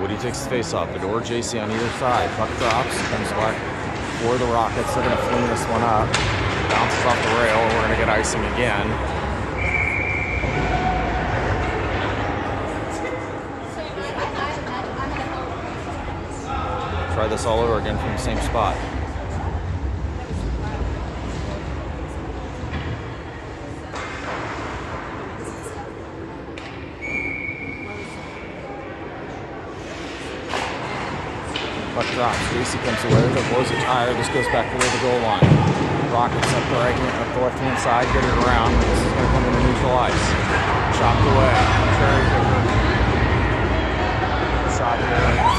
Speaker 1: Woody takes the face off. Fedor, JC on either side. Puck drops. Comes back for the Rockets. They're going to fling this one up. Bounces off the rail. We're going to get icing again. Try this all over again from the same spot. Puck drops. JC comes away with it, blows a tire. This goes back below the goal line. Rockets up the left-hand side, get it around. This is going to come into neutral ice. Chopped away. Cherry picker. Shot here.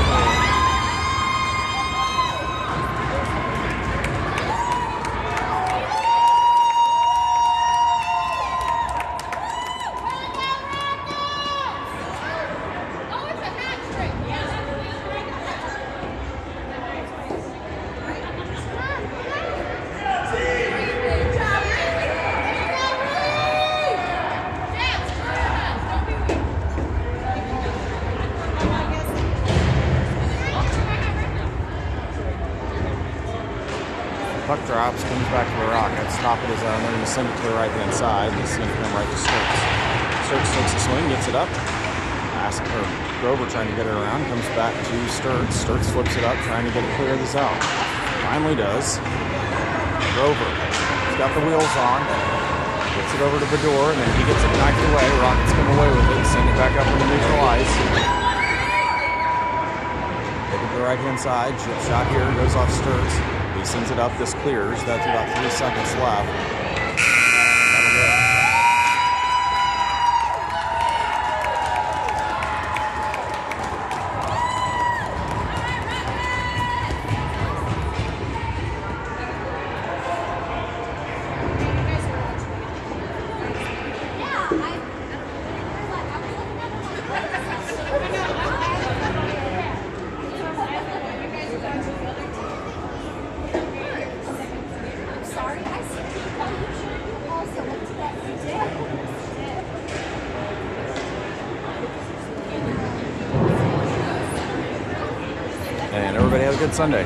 Speaker 1: Puck drops, comes back to the Rockets, top of the zone. They're going to send it to the right-hand side. This is going to come right to Sturts. Sturts takes a swing, gets it up. Grover trying to get it around, comes back to Sturts. Sturts flips it up, trying to get it clear of the zone. Finally does. Grover, he's got the wheels on. Gets it over to Fedor, and then he gets it knocked away. Rockets come away with it, send it back up into neutral ice. Take it to the right-hand side. Chip shot here, goes off Sturts. He sends it up, this clears. That's about 3 seconds left. That'll do it. And everybody have a good Sunday.